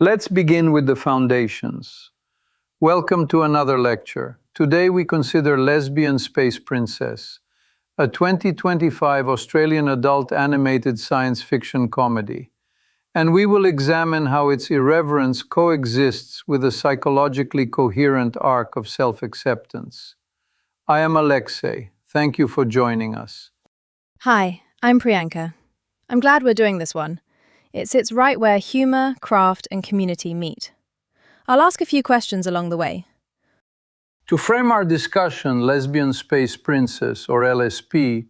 Let's begin with the foundations. Welcome to another lecture. Today we consider Lesbian Space Princess, a 2025 Australian adult animated science fiction comedy. And we will examine how its irreverence coexists with a psychologically coherent arc of self-acceptance. I am Alexei. Thank you for joining us. Hi, I'm Priyanka. I'm glad we're doing this one. It sits right where humour, craft and community meet. I'll ask a few questions along the way. To frame our discussion, Lesbian Space Princess, or LSP,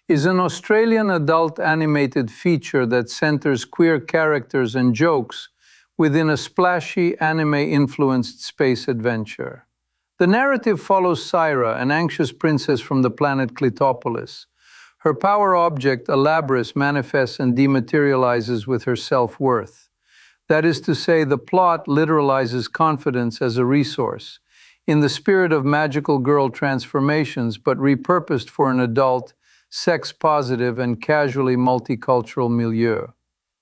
is an Australian adult animated feature that centers queer characters and jokes within a splashy anime-influenced space adventure. The narrative follows Syra, an anxious princess from the planet Clitopolis. Her power object, a Labrys, manifests and dematerializes with her self-worth. That is to say, the plot literalizes confidence as a resource, in the spirit of magical girl transformations, but repurposed for an adult, sex-positive, and casually multicultural milieu.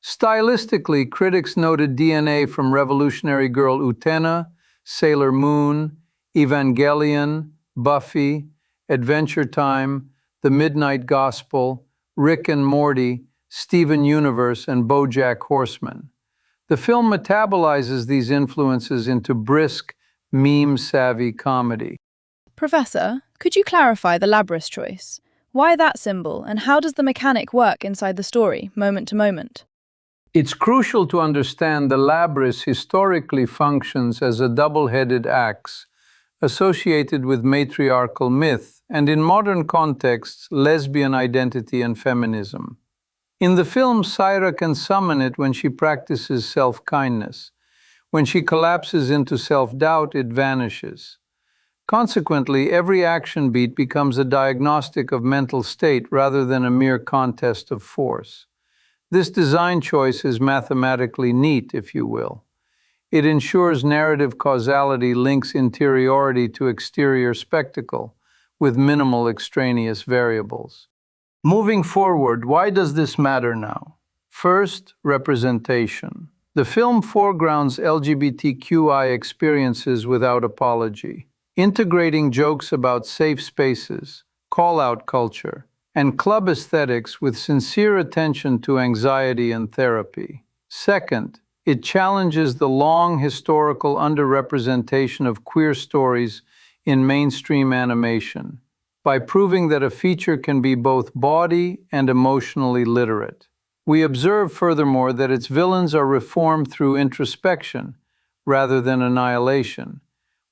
Stylistically, critics noted DNA from Revolutionary Girl Utena, Sailor Moon, Evangelion, Buffy, Adventure Time, The Midnight Gospel, Rick and Morty, Steven Universe, and BoJack Horseman. The film metabolizes these influences into brisk, meme-savvy comedy. Professor, could you clarify the Labrys choice? Why that symbol, and how does the mechanic work inside the story, moment to moment? It's crucial to understand the Labrys historically functions as a double-headed axe, associated with matriarchal myth, and in modern contexts, lesbian identity and feminism. In the film, Syra can summon it when she practices self-kindness. When she collapses into self-doubt, it vanishes. Consequently, every action beat becomes a diagnostic of mental state rather than a mere contest of force. This design choice is mathematically neat, if you will. It ensures narrative causality links interiority to exterior spectacle, with minimal extraneous variables. Moving forward, why does this matter now? First, representation. The film foregrounds LGBTQI experiences without apology, integrating jokes about safe spaces, call-out culture, and club aesthetics with sincere attention to anxiety and therapy. Second, it challenges the long historical underrepresentation of queer stories in mainstream animation by proving that a feature can be both bawdy and emotionally literate. We observe, furthermore, that its villains are reformed through introspection rather than annihilation,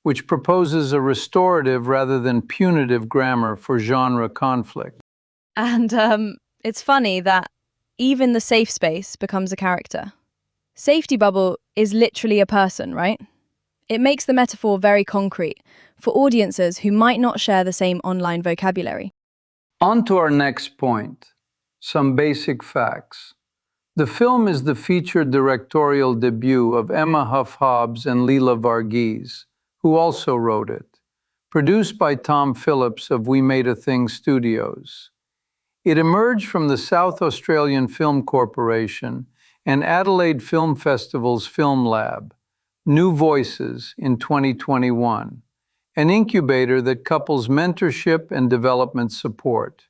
which proposes a restorative rather than punitive grammar for genre conflict. And it's funny that even the safe space becomes a character. Safety bubble is literally a person, right? It makes the metaphor very concrete for audiences who might not share the same online vocabulary. On to our next point, some basic facts. The film is the featured directorial debut of Emma Huff Hobbs and Leela Varghese, who also wrote it, produced by Tom Phillips of We Made a Thing Studios. It emerged from the South Australian Film Corporation and Adelaide Film Festival's Film Lab, New Voices, in 2021, an incubator that couples mentorship and development support.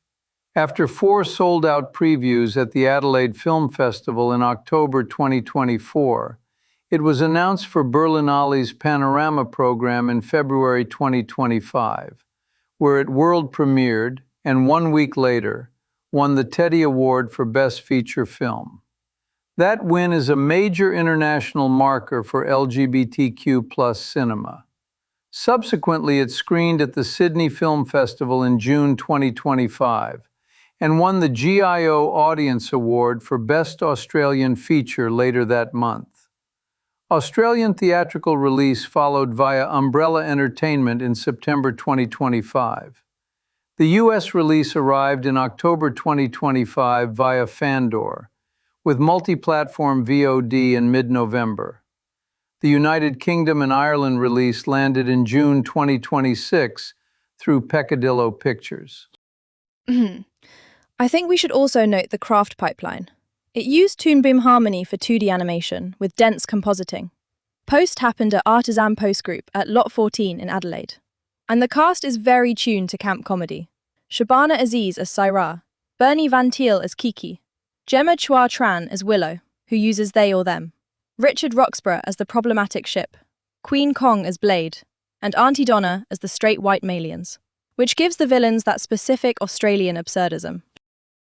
After 4 sold-out previews at the Adelaide Film Festival in October 2024, it was announced for Berlinale's Panorama program in February 2025, where it world premiered and 1 week later won the Teddy Award for Best Feature Film. That win is a major international marker for LGBTQ+ cinema. Subsequently, it screened at the Sydney Film Festival in June 2025 and won the GIO Audience Award for Best Australian Feature later that month. Australian theatrical release followed via Umbrella Entertainment in September 2025. The US release arrived in October 2025 via Fandor, with multi-platform VOD in mid-November. The United Kingdom and Ireland release landed in June 2026 through Peccadillo Pictures. I think we should also note the craft pipeline. It used Toon Boom Harmony for 2D animation with dense compositing. Post happened at Artisan Post Group at Lot 14 in Adelaide. And the cast is very tuned to camp comedy. Shabana Aziz as Saira, Bernie Van Thiel as Kiki, Gemma Chua Tran as Willow, who uses they or them, Richard Roxburgh as the problematic ship, Queen Kong as Blade, and Auntie Donna as the straight white Malians, which gives the villains that specific Australian absurdism.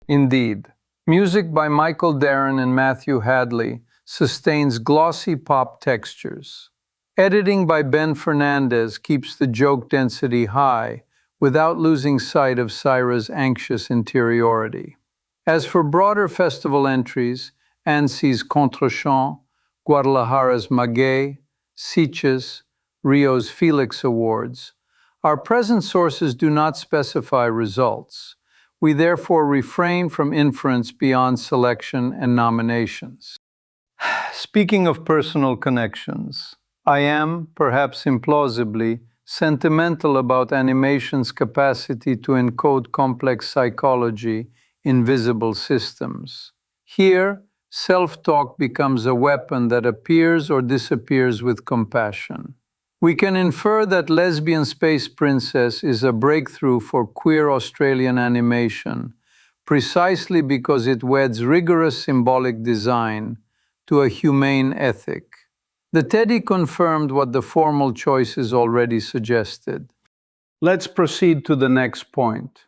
Indeed, music by Michael Darren and Matthew Hadley sustains glossy pop textures. Editing by Ben Fernandez keeps the joke density high without losing sight of Saira's anxious interiority. As for broader festival entries, Annecy's Contrechamp, Guadalajara's Maguey, Sitges, Rio's Felix Awards, our present sources do not specify results. We therefore refrain from inference beyond selection and nominations. Speaking of personal connections, I am, perhaps implausibly, sentimental about animation's capacity to encode complex psychology in visible systems. Here, self-talk becomes a weapon that appears or disappears with compassion. We can infer that Lesbian Space Princess is a breakthrough for queer Australian animation, precisely because it weds rigorous symbolic design to a humane ethic. The Teddy confirmed what the formal choices already suggested. Let's proceed to the next point.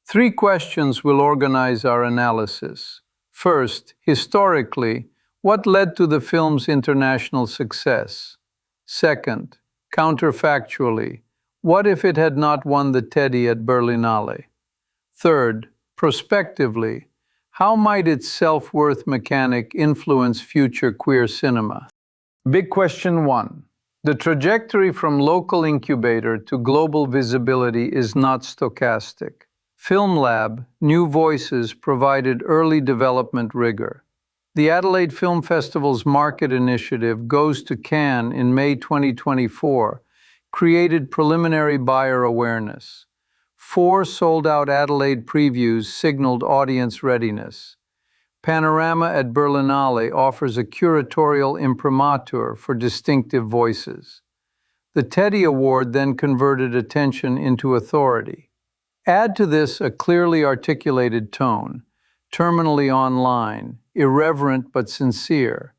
3 questions will organize our analysis. First, historically, what led to the film's international success? Second, counterfactually, what if it had not won the Teddy at Berlinale? Third, prospectively, how might its self-worth mechanic influence future queer cinema? Big question 1. The trajectory from local incubator to global visibility is not stochastic. Film Lab, New Voices provided early development rigor. The Adelaide Film Festival's market initiative Goes to Cannes in May 2024 created preliminary buyer awareness. 4 sold-out Adelaide previews signaled audience readiness. Panorama at Berlinale offers a curatorial imprimatur for distinctive voices. The Teddy Award then converted attention into authority. Add to this a clearly articulated tone, terminally online, irreverent but sincere,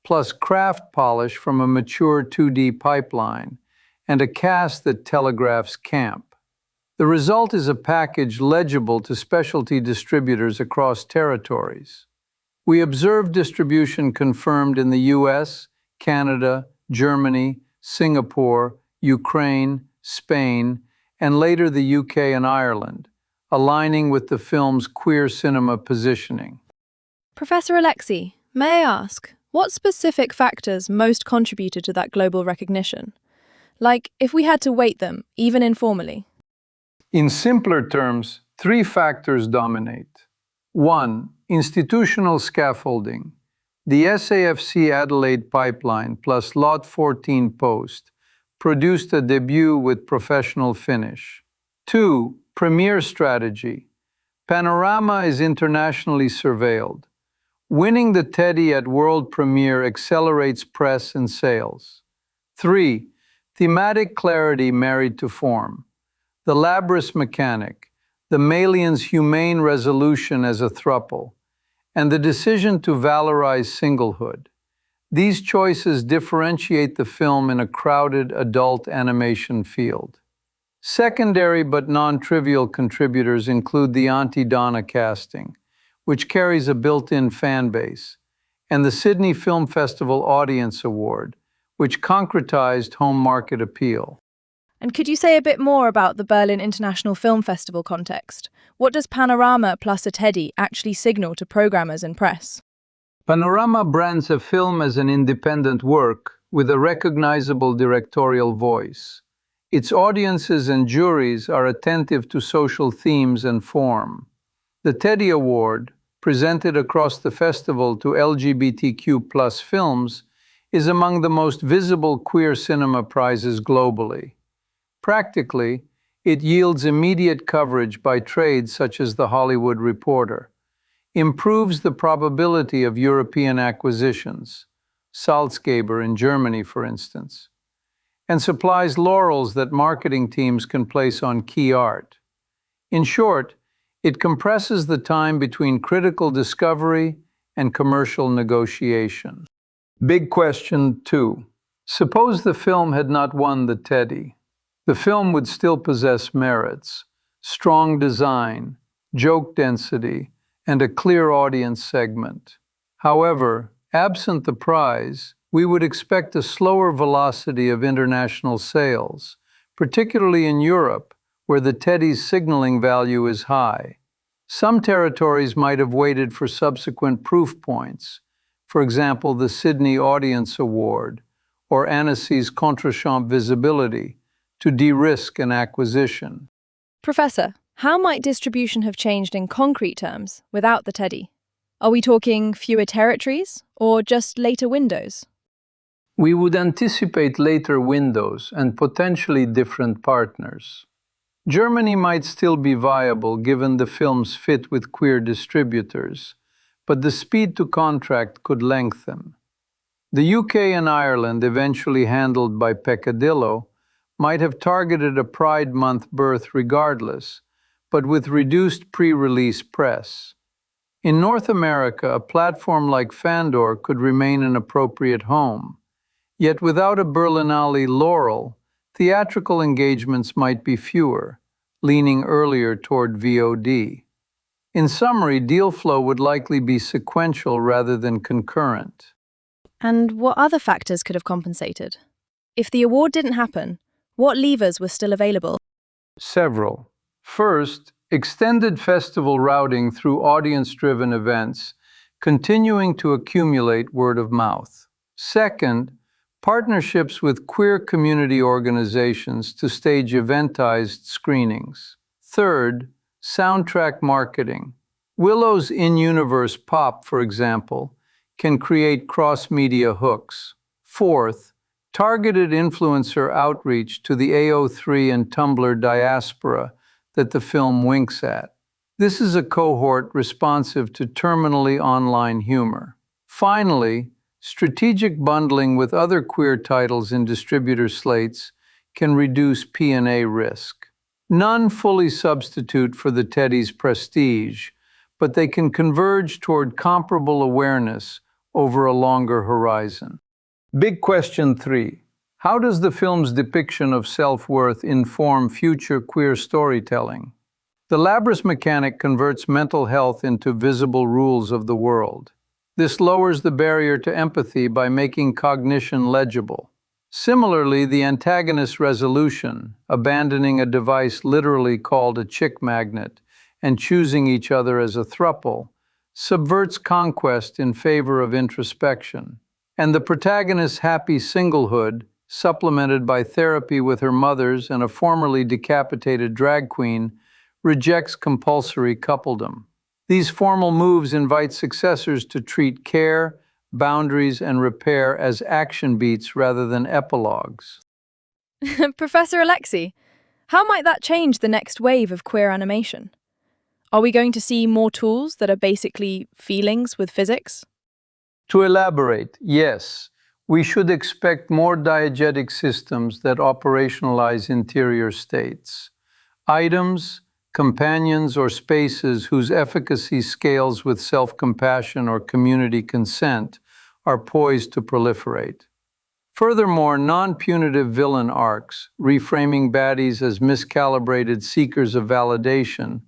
plus craft polish from a mature 2D pipeline, and a cast that telegraphs camp. The result is a package legible to specialty distributors across territories. We observed distribution confirmed in the US, Canada, Germany, Singapore, Ukraine, Spain, and later the UK and Ireland, aligning with the film's queer cinema positioning. Professor Alexei, may I ask, what specific factors most contributed to that global recognition? Like, if we had to weight them, even informally. In simpler terms, 3 factors dominate. 1. Institutional scaffolding. The SAFC Adelaide pipeline plus Lot 14 Post produced a debut with professional finish. 2. Premiere strategy. Panorama is internationally surveilled. Winning the Teddy at world premiere accelerates press and sales. 3. Thematic clarity married to form. The Labrys mechanic, the Malians' humane resolution as a throuple, and the decision to valorize singlehood. These choices differentiate the film in a crowded adult animation field. Secondary but non-trivial contributors include the Auntie Donna casting, which carries a built-in fan base, and the Sydney Film Festival Audience Award, which concretized home market appeal. And could you say a bit more about the Berlin International Film Festival context? What does Panorama plus a Teddy actually signal to programmers and press? Panorama brands a film as an independent work with a recognizable directorial voice. Its audiences and juries are attentive to social themes and form. The Teddy Award, presented across the festival to LGBTQ+ films, is among the most visible queer cinema prizes globally. Practically, it yields immediate coverage by trades such as The Hollywood Reporter, improves the probability of European acquisitions, Salzgeber in Germany, for instance, and supplies laurels that marketing teams can place on key art. In short, it compresses the time between critical discovery and commercial negotiation. Big question 2. Suppose the film had not won the Teddy. The film would still possess merits: strong design, joke density, and a clear audience segment. However, absent the prize, we would expect a slower velocity of international sales, particularly in Europe, where the Teddy's signaling value is high. Some territories might have waited for subsequent proof points, for example, the Sydney Audience Award or Annecy's Contre-Champ visibility, to de-risk an acquisition. Professor, how might distribution have changed in concrete terms without the Teddy? Are we talking fewer territories or just later windows? We would anticipate later windows and potentially different partners. Germany might still be viable given the film's fit with queer distributors, but the speed to contract could lengthen. The UK and Ireland, eventually handled by Peccadillo, might have targeted a Pride Month birth regardless, but with reduced pre-release press. In North America, a platform like Fandor could remain an appropriate home. Yet without a Berlinale laurel, theatrical engagements might be fewer, leaning earlier toward VOD. In summary, deal flow would likely be sequential rather than concurrent. And what other factors could have compensated? If the award didn't happen, what levers were still available? Several. First, extended festival routing through audience-driven events, continuing to accumulate word of mouth. Second, partnerships with queer community organizations to stage eventized screenings. Third, soundtrack marketing. Willow's in-universe pop, for example, can create cross-media hooks. Fourth, targeted influencer outreach to the AO3 and Tumblr diaspora that the film winks at. This is a cohort responsive to terminally online humor. Finally, strategic bundling with other queer titles in distributor slates can reduce P&A risk. None fully substitute for the Teddy's prestige, but they can converge toward comparable awareness over a longer horizon. Big question 3. How does the film's depiction of self-worth inform future queer storytelling? The Labrys mechanic converts mental health into visible rules of the world. This lowers the barrier to empathy by making cognition legible. Similarly, the antagonist's resolution, abandoning a device literally called a chick magnet and choosing each other as a throuple, subverts conquest in favor of introspection. And the protagonist's happy singlehood, supplemented by therapy with her mothers and a formerly decapitated drag queen, rejects compulsory coupledom. These formal moves invite successors to treat care, boundaries, and repair as action beats rather than epilogues. Professor Alexei, how might that change the next wave of queer animation? Are we going to see more tools that are basically feelings with physics? To elaborate, yes, we should expect more diegetic systems that operationalize interior states. Items, companions, or spaces whose efficacy scales with self-compassion or community consent are poised to proliferate. Furthermore, non-punitive villain arcs, reframing baddies as miscalibrated seekers of validation,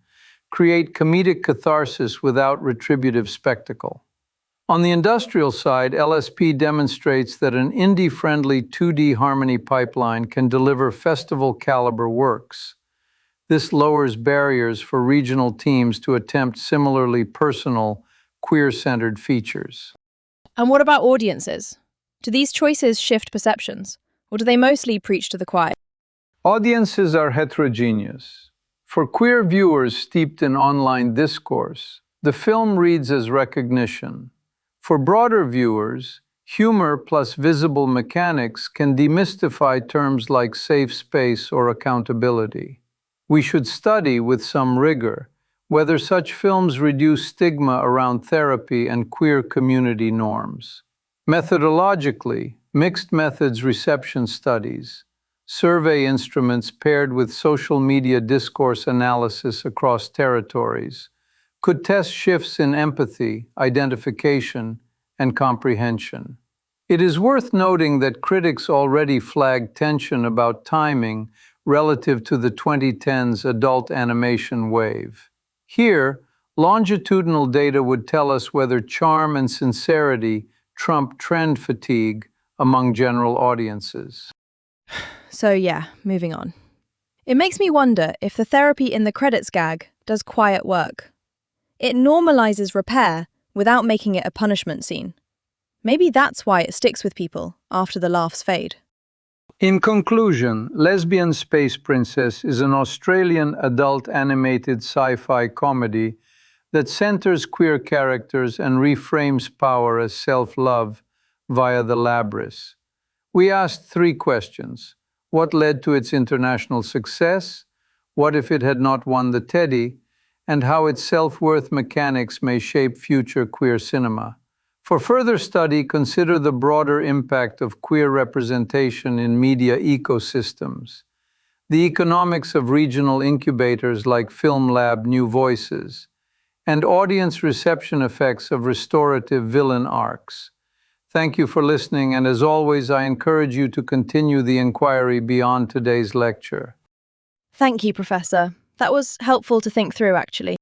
create comedic catharsis without retributive spectacle. On the industrial side, LSP demonstrates that an indie-friendly 2D harmony pipeline can deliver festival-caliber works. This lowers barriers for regional teams to attempt similarly personal, queer-centered features. And what about audiences? Do these choices shift perceptions, or do they mostly preach to the choir? Audiences are heterogeneous. For queer viewers steeped in online discourse, the film reads as recognition. For broader viewers, humor plus visible mechanics can demystify terms like safe space or accountability. We should study with some rigor whether such films reduce stigma around therapy and queer community norms. Methodologically, mixed methods reception studies, survey instruments paired with social media discourse analysis across territories, could test shifts in empathy, identification, and comprehension. It is worth noting that critics already flagged tension about timing relative to the 2010s adult animation wave. Here, longitudinal data would tell us whether charm and sincerity trump trend fatigue among general audiences. So yeah, moving on. It makes me wonder if the therapy in the credits gag does quiet work. It normalizes repair without making it a punishment scene. Maybe that's why it sticks with people after the laughs fade. In conclusion, Lesbian Space Princess is an Australian adult animated sci-fi comedy that centers queer characters and reframes power as self-love via the labyrinth. We asked 3 questions. What led to its international success? What if it had not won the Teddy? And how its self-worth mechanics may shape future queer cinema. For further study, consider the broader impact of queer representation in media ecosystems, the economics of regional incubators like Film Lab New Voices, and audience reception effects of restorative villain arcs. Thank you for listening, and as always, I encourage you to continue the inquiry beyond today's lecture. Thank you, Professor. That was helpful to think through, actually.